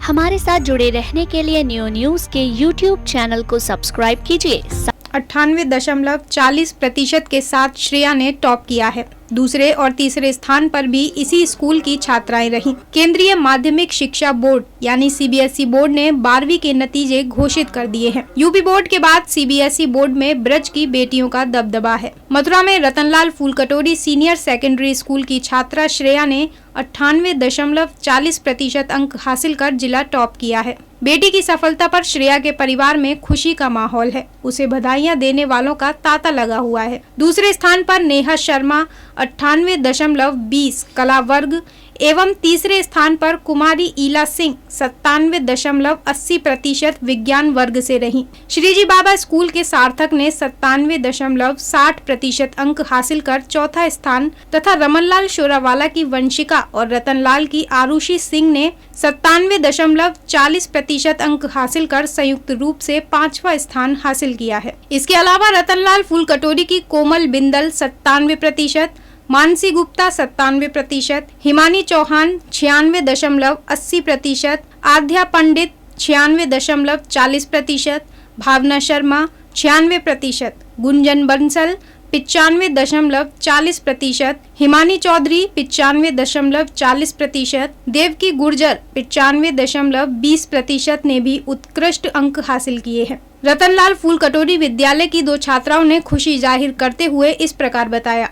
हमारे साथ जुड़े रहने के लिए न्यूज के YouTube चैनल को सब्सक्राइब कीजिए। 98.40% के साथ श्रेया ने टॉप किया है। दूसरे और तीसरे स्थान पर भी इसी स्कूल की छात्राएं रहीं। केंद्रीय माध्यमिक शिक्षा बोर्ड यानी CBSE बोर्ड ने 12वीं के नतीजे घोषित कर दिए हैं। यूपी बोर्ड के बाद CBSE बोर्ड में ब्रज की बेटियों का दबदबा है। मथुरा में रतनलाल फूलकटोरी सीनियर सेकेंडरी स्कूल की छात्रा श्रेया ने 98.40% अंक हासिल कर जिला टॉप किया है। बेटी की सफलता पर श्रेया के परिवार में खुशी का माहौल है। उसे बधाइयां देने वालों का तांता लगा हुआ है। दूसरे स्थान पर नेहा शर्मा 98.20 कला वर्ग एवं तीसरे स्थान पर कुमारी ईला सिंह 97.80% विज्ञान वर्ग से रहीं। श्रीजी बाबा स्कूल के सार्थक ने 97.60% अंक हासिल कर चौथा स्थान तथा रमनलाल शोरावाला की वंशिका और रतनलाल की आरुषि सिंह ने 97.40% अंक हासिल कर संयुक्त रूप से 5वां स्थान हासिल किया है। इसके अलावा रतनलाल फूलकटोरी की कोमल बिंदल 97%, मानसी गुप्ता 97%, हिमानी चौहान 96.80%, आध्या पंडित 96.40%, भावना शर्मा 96%, गुंजन बंसल 95.40%, हिमानी चौधरी 95.40%, देवकी गुर्जर 95.20% ने भी उत्कृष्ट अंक हासिल किए हैं। रतनलाल फूलकटोरी विद्यालय की 2 छात्राओं ने खुशी जाहिर करते हुए इस प्रकार बताया।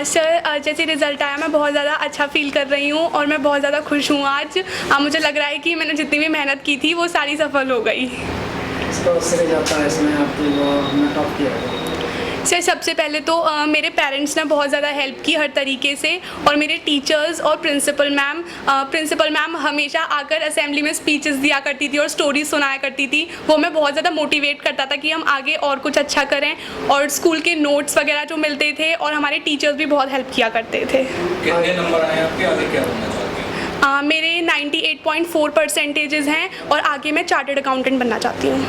सर, जैसे रिज़ल्ट आया मैं बहुत ज़्यादा अच्छा फील कर रही हूँ और मैं बहुत ज़्यादा खुश हूँ आज। मुझे लग रहा है कि मैंने जितनी भी मेहनत की थी वो सारी सफल हो गई। सर, सबसे पहले तो मेरे पेरेंट्स ने बहुत ज़्यादा हेल्प की हर तरीके से और मेरे टीचर्स और प्रिंसिपल मैम हमेशा आकर असेंबली में स्पीचेस दिया करती थी और स्टोरीज सुनाया करती थी। वो मैं बहुत ज़्यादा मोटिवेट करता था कि हम आगे और कुछ अच्छा करें और स्कूल के नोट्स वगैरह जो मिलते थे और हमारे टीचर्स भी बहुत हेल्प किया करते थे। कितने नंबर आए आपके, आगे क्या बनना चाहती हैं? मेरे 98.4% हैं और आगे मैं चार्टर्ड अकाउंटेंट बनना चाहती हूँ।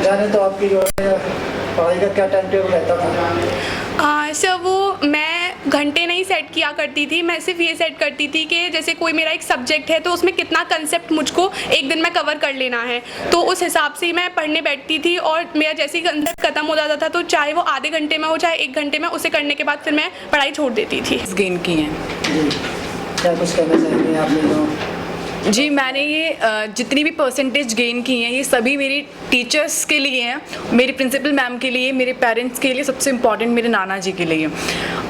जाने तो आपकी जो है पढ़ाई का क्या टाइम टेबल रहता था? सर, वो मैं घंटे नहीं सेट किया करती थी। मैं सिर्फ ये सेट करती थी कि जैसे कोई मेरा एक सब्जेक्ट है तो उसमें कितना कंसेप्ट मुझको एक दिन में कवर कर लेना है, तो उस हिसाब से मैं पढ़ने बैठती थी और मेरा जैसे ही कंसेप्ट खत्म हो जाता था तो चाहे वो आधे घंटे में हो चाहे 1 घंटे में, उसे करने के बाद फिर मैं पढ़ाई छोड़ देती थी। गेन की हैं क्या कुछ कहना चाहेंगे आप लोग? जी, मैंने ये जितनी भी परसेंटेज गेन की हैं ये सभी मेरी टीचर्स के लिए हैं, मेरी प्रिंसिपल मैम के लिए, मेरे पेरेंट्स के लिए, सबसे इम्पॉर्टेंट मेरे नाना जी के लिए।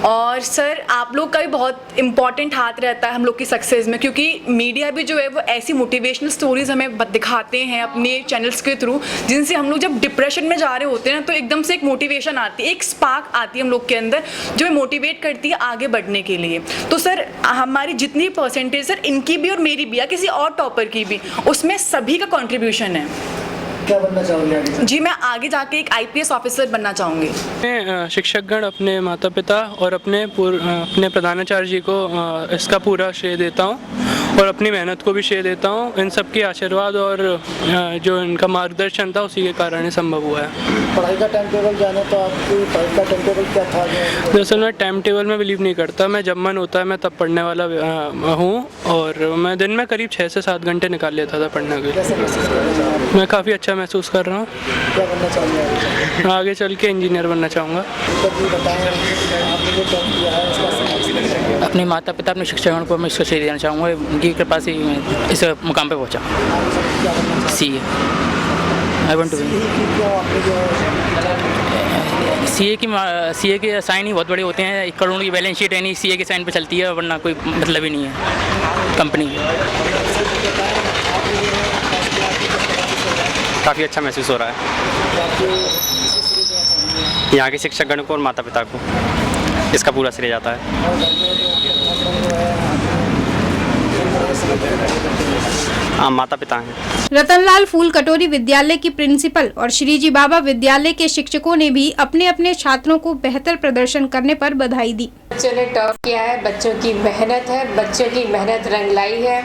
और सर, आप लोग का भी बहुत इम्पॉर्टेंट हाथ रहता है हम लोग की सक्सेस में, क्योंकि मीडिया भी जो है वो ऐसी मोटिवेशनल स्टोरीज़ हमें दिखाते हैं अपने चैनल्स के थ्रू, जिनसे हम लोग जब डिप्रेशन में जा रहे होते हैं ना तो एकदम से एक मोटिवेशन आती है, एक स्पार्क आती है हम लोग के अंदर जो हमें मोटिवेट करती है आगे बढ़ने के लिए। तो सर, हमारी जितनी परसेंटेज सर इनकी भी और मेरी भी या किसी और टॉपर की भी, उसमें सभी का कंट्रीब्यूशन है। क्या बनना चाहोगे आगे? जी, मैं आगे जाके एक IPS ऑफिसर बनना चाहूँगी। मैं शिक्षकगण, अपने माता पिता और अपने प्रधानाचार्य जी को इसका पूरा श्रेय देता हूँ और अपनी मेहनत को भी श्रेय देता हूँ। इन सब के आशीर्वाद और जो इनका मार्गदर्शन था उसी के कारण ही संभव हुआ है। पढ़ाई का टाइम टेबल जाने तो आपकी पढ़ाई का टाइम टेबल क्या था? दरअसल मैं टाइम टेबल में बिलीव नहीं करता। मैं जब मन होता है मैं तब पढ़ने वाला हूँ और मैं दिन में करीब 6 से 7 घंटे निकाल लेता था पढ़ने के लिए। मैं काफ़ी अच्छा महसूस कर रहा हूँ। क्या बनना चाहोगे? आगे चल के इंजीनियर बनना चाहूँगा। अपने माता पिता, अपने शिक्षकों को मैं इसका श्रेय देना चाहूँगा। उनकी कृपा से मैं इस मुकाम पे पहुँचा। CA I want to be CA के साइन ही बहुत बड़े होते हैं। 1 करोड़ की बैलेंस शीट है नहीं, CA के साइन पे चलती है, वरना कोई मतलब ही नहीं है कंपनी। काफ़ी अच्छा महसूस हो रहा है यहाँ के शिक्षकगण को और माता पिता को, इसका पूरा श्रेय जाता है। माता पिता हैं। रतनलाल फूलकटोरी विद्यालय की प्रिंसिपल और श्रीजी बाबा विद्यालय के शिक्षकों ने भी अपने अपने छात्रों को बेहतर प्रदर्शन करने पर बधाई दी। बच्चों ने टॉप किया है, बच्चों की मेहनत है, बच्चों की मेहनत रंग लाई है।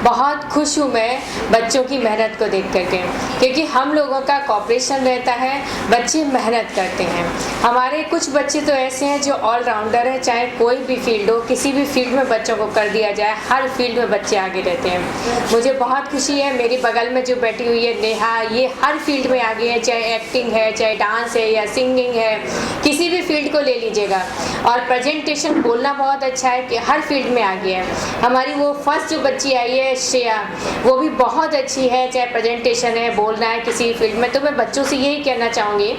बहुत खुश हूँ मैं बच्चों की मेहनत को देख करके, क्योंकि हम लोगों का कॉपरेशन रहता है, बच्चे मेहनत करते हैं। हमारे कुछ बच्चे तो ऐसे हैं जो ऑलराउंडर है, चाहे कोई भी फील्ड हो, किसी भी फील्ड में बच्चों को कर दिया जाए, हर फील्ड में बच्चे आगे रहते हैं। मुझे बहुत खुशी है, मेरी बगल में जो बैठी हुई है नेहा, ये हर फील्ड में आगे है, चाहे एक्टिंग है, चाहे डांस है या सिंगिंग है, किसी भी फील्ड को ले लीजिएगा। और प्रेजेंटेशन बोलना बहुत अच्छा है कि हर फील्ड में आगे है। हमारी वो फर्स्ट जो बच्ची आई है श्रेया, वो भी बहुत अच्छी है, चाहे प्रेजेंटेशन है, बोलना है किसी फील्ड में। तो मैं बच्चों से यही कहना चाहूँगी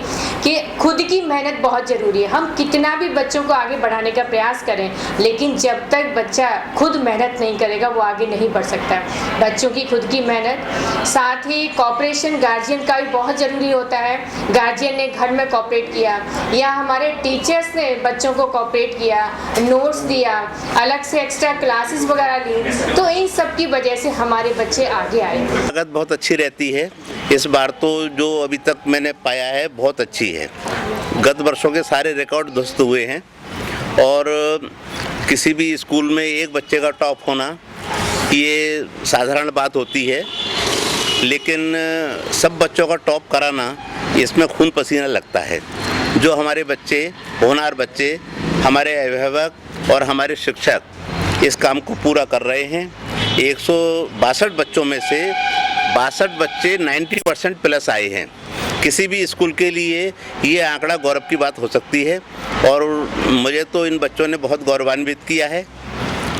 कि खुद की मेहनत बहुत ज़रूरी है। हम कितना भी बच्चों को आगे बढ़ाने का प्रयास करें, लेकिन जब तक बच्चा खुद मेहनत नहीं करेगा वो आगे नहीं बढ़ सकता। बच्चों की खुद की मेहनत, साथ ही कॉपरेशन गार्जियन का भी बहुत ज़रूरी होता है। गार्जियन ने घर में कॉपरेट किया या हमारे टीचर्स ने बच्चों को कॉपरेट किया, नोट्स दिया, अलग से एक्स्ट्रा क्लासेस वगैरह ली, तो इन सब की वजह से हमारे बच्चे आगे आए। लागत बहुत अच्छी रहती है इस बार, तो जो अभी तक मैंने पाया है बहुत अच्छी है। गत वर्षों के सारे रिकॉर्ड ध्वस्त हुए हैं और किसी भी स्कूल में एक बच्चे का टॉप होना ये साधारण बात होती है, लेकिन सब बच्चों का टॉप कराना इसमें खून पसीना लगता है। जो हमारे बच्चे, होनहार बच्चे, हमारे अभिभावक और हमारे शिक्षक इस काम को पूरा कर रहे हैं। 162 बच्चों में से 62 बच्चे 90% प्लस आए हैं। किसी भी स्कूल के लिए ये आंकड़ा गौरव की बात हो सकती है और मुझे तो इन बच्चों ने बहुत गौरवान्वित किया है।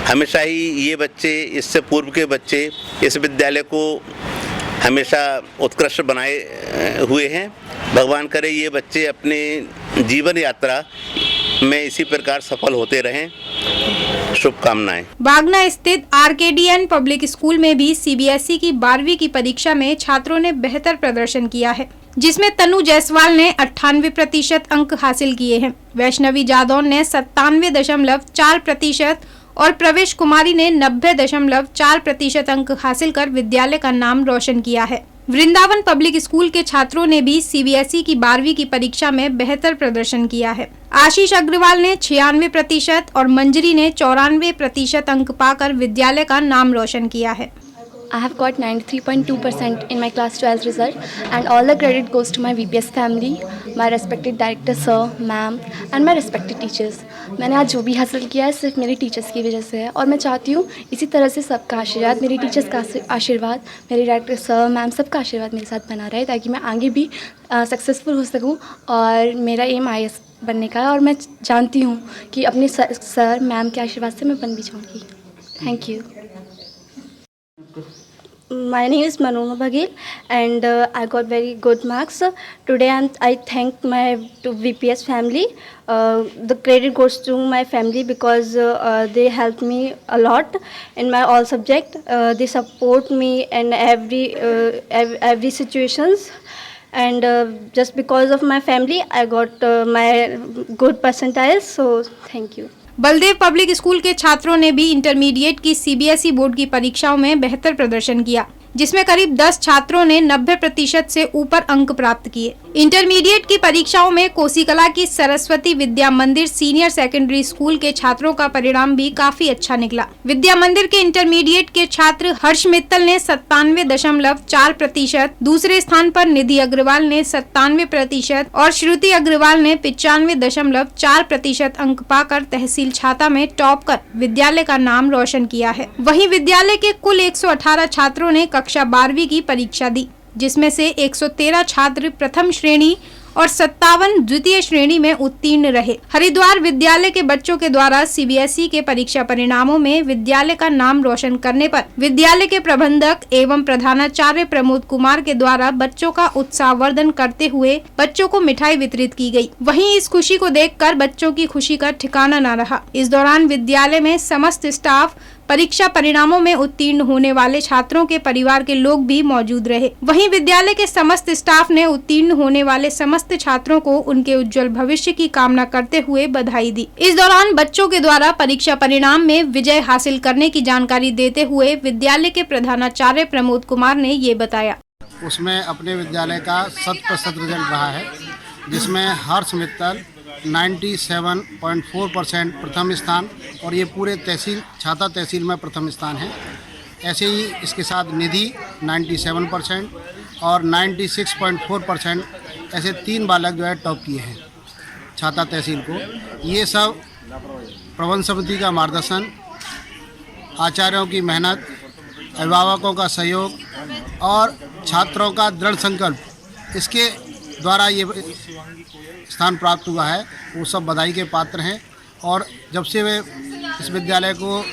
हमेशा ही ये बच्चे, इससे पूर्व के बच्चे इस विद्यालय को हमेशा उत्कृष्ट बनाए हुए हैं। भगवान करे ये बच्चे अपने जीवन यात्रा में इसी प्रकार सफल होते रहें। शुभकामनाएं। बागना स्थित आरकेडीएन पब्लिक स्कूल में भी सीबीएसई की 12वीं की परीक्षा में छात्रों ने बेहतर प्रदर्शन किया है, जिसमें तनु जायसवाल ने 98% अंक हासिल किए हैं। वैष्णवी जादौन ने 97.4% और प्रवेश कुमारी ने 90.4% अंक हासिल कर विद्यालय का नाम रोशन किया है। वृंदावन पब्लिक स्कूल के छात्रों ने भी सीबीएसई की 12वीं की परीक्षा में बेहतर प्रदर्शन किया है। आशीष अग्रवाल ने 96% और मंजरी ने 94% अंक पाकर विद्यालय का नाम रोशन किया है। I have got 93.2% in my class 12th result, and all the credit goes to my VPS family, my respected director sir, ma'am, and my respected teachers. मैंने आज जो भी हासिल किया है सिर्फ मेरे टीचर्स की वजह से है और मैं चाहती हूँ इसी तरह से सबका आशीर्वाद, मेरे टीचर्स का आशीर्वाद, मेरे डायरेक्टर सर, मैम, सबका आशीर्वाद मेरे साथ बना रहे, ताकि मैं आगे भी सक्सेसफुल हो सकूँ। और मेरा एम IAS बनने का है और मैं जानती हूँ कि अपने सर मैम के आशीर्वाद से मैं बन भी जाऊँगी। Thank you. My name is Manoma Bagil and I got very good marks. Today I thank my VPS family. The credit goes to my family because they helped me a lot in my all subject. They support me in every situations, and just because of my family I got my good percentiles. So thank you. Baldev public school के छात्रों ने भी intermediate की CBSE board की परीक्षाओं में बेहतर प्रदर्शन किया, जिसमें करीब 10 छात्रों ने 90% से ऊपर अंक प्राप्त किए। इंटरमीडिएट की परीक्षाओं में कोसीकला की सरस्वती विद्या मंदिर सीनियर सेकेंडरी स्कूल के छात्रों का परिणाम भी काफी अच्छा निकला। विद्या मंदिर के इंटरमीडिएट के छात्र हर्ष मित्तल ने 97.4%, दूसरे स्थान पर निधि अग्रवाल ने 97% और श्रुति अग्रवाल ने 95.4% अंक पाकर तहसील छाता में टॉप कर विद्यालय का नाम रोशन किया है। वहीं विद्यालय के कुल 118 छात्रों ने कक्षा 12वीं की परीक्षा दी, जिसमें से 113 छात्र प्रथम श्रेणी और 57 द्वितीय श्रेणी में उत्तीर्ण रहे। हरिद्वार विद्यालय के बच्चों के द्वारा सीबीएसई के परीक्षा परिणामों में विद्यालय का नाम रोशन करने पर विद्यालय के प्रबंधक एवं प्रधानाचार्य प्रमोद कुमार के द्वारा बच्चों का उत्साहवर्धन करते हुए बच्चों को मिठाई वितरित की गई। वहीं इस खुशी को देखकर बच्चों की खुशी का ठिकाना न रहा। इस दौरान विद्यालय में समस्त स्टाफ, परीक्षा परिणामों में उत्तीर्ण होने वाले छात्रों के परिवार के लोग भी मौजूद रहे। वहीं विद्यालय के समस्त स्टाफ ने उत्तीर्ण होने वाले समस्त छात्रों को उनके उज्जवल भविष्य की कामना करते हुए बधाई दी। इस दौरान बच्चों के द्वारा परीक्षा परिणाम में विजय हासिल करने की जानकारी देते हुए विद्यालय के प्रधानाचार्य प्रमोद कुमार ने ये बताया। उसमें अपने विद्यालय का 100% रिजल्ट रहा है, जिसमें हर्ष मित्तल 97.4% प्रथम स्थान, और ये पूरे तहसील छाता तहसील में प्रथम स्थान है। ऐसे ही इसके साथ निधि 97% और 96.4% ऐसे 3 बालक जो है टॉप किए हैं छाता तहसील को। ये सब प्रबंध समिति का मार्गदर्शन, आचार्यों की मेहनत, अभिभावकों का सहयोग और छात्रों का दृढ़ संकल्प, इसके द्वारा ये स्थान प्राप्त हुआ है। वो सब बधाई के पात्र हैं। और जब से वे इस विद्यालय को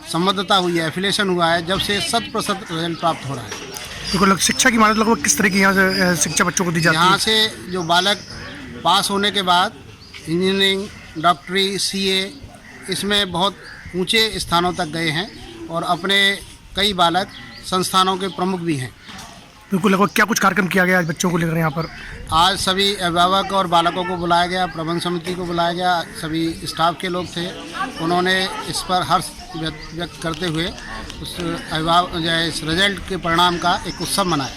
संबद्धता हुई है, एफिलिएशन हुआ है, जब से 100% रिजल्ट प्राप्त हो रहा है। तो शिक्षा की मान्यता लगभग किस तरह की यहाँ से शिक्षा बच्चों को दी जाती है? यहाँ से जो बालक पास होने के बाद इंजीनियरिंग, डॉक्टरी, सीए, इसमें बहुत ऊंचे स्थानों तक गए हैं और अपने कई बालक संस्थानों के प्रमुख भी हैं। बिल्कुल, लगभग क्या कुछ कार्यक्रम किया गया आज बच्चों को लेकर यहाँ पर? आज सभी अभिभावक और बालकों को बुलाया गया, प्रबंध समिति को बुलाया गया, सभी स्टाफ के लोग थे। उन्होंने इस पर हर्ष व्यक्त करते हुए उस इस रिजल्ट के परिणाम का एक उत्सव मनाया।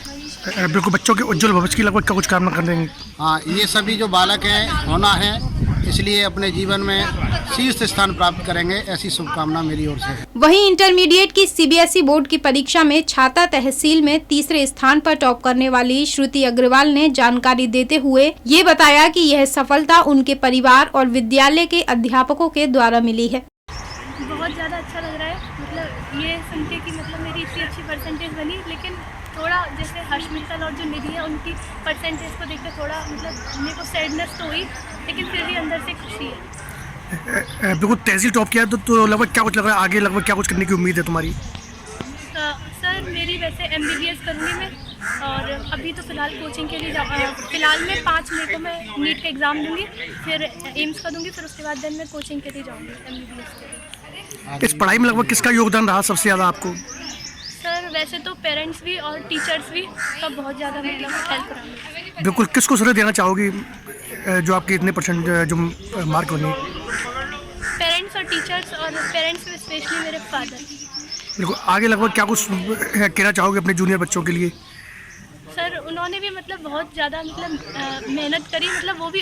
बिल्कुल, बच्चों के उज्जवल भविष्य की लगभग क्या कुछ कामना कर देंगे? हाँ, ये सभी जो बालक हैं होना है, इसलिए अपने जीवन में शीर्ष स्थान प्राप्त करेंगे, ऐसी शुभकामना मेरी ओर से है। वहीं इंटरमीडिएट की सीबीएसई बोर्ड की परीक्षा में छाता तहसील में तीसरे स्थान पर टॉप करने वाली श्रुति अग्रवाल ने जानकारी देते हुए ये बताया कि यह सफलता उनके परिवार और विद्यालय के अध्यापकों के द्वारा मिली है। बहुत ज़्यादा अच्छा लग रहा है, मतलब ये सुन के कि मतलब मेरी इतनी अच्छी परसेंटेज बनी, लेकिन थोड़ा जैसे हर्ष मित्तल और जो निधि है उनकी परसेंटेज को देखकर थोड़ा मतलब मेरे को सैडनेस तो हुई, लेकिन फिर भी अंदर से खुशी है। बिल्कुल, तहसील टॉप किया तो लगभग क्या कुछ लग रहा है आगे, लगभग क्या कुछ करने की उम्मीद है तुम्हारी? सर मेरी वैसे MBBS करूँगी मैं, और अभी तो फ़िलहाल कोचिंग के लिए फ़िलहाल मैं 5 मई को मैं नीट का एग्ज़ाम दूँगी, फिर एम्स का दूँगी, फिर उसके बाद देन मैं कोचिंग के लिए जाऊँगी MBBS के लिए। इस पढ़ाई में लगभग किसका योगदान रहा सबसे ज़्यादा आपको? सर वैसे तो पेरेंट्स भी और टीचर्स भी सब बहुत ज़्यादा मतलब हेल्प रहा। बिल्कुल, किसको सलाह देना चाहोगी जो आपके इतने परसेंट जो मार्क बने? पेरेंट्स और टीचर्स, और पेरेंट्स में स्पेशली मेरे फादर। बिल्कुल, आगे लगभग क्या कुछ कहना चाहोगे अपने जूनियर बच्चों के लिए? सर उन्होंने भी मतलब बहुत ज़्यादा मतलब मेहनत करी, मतलब वो भी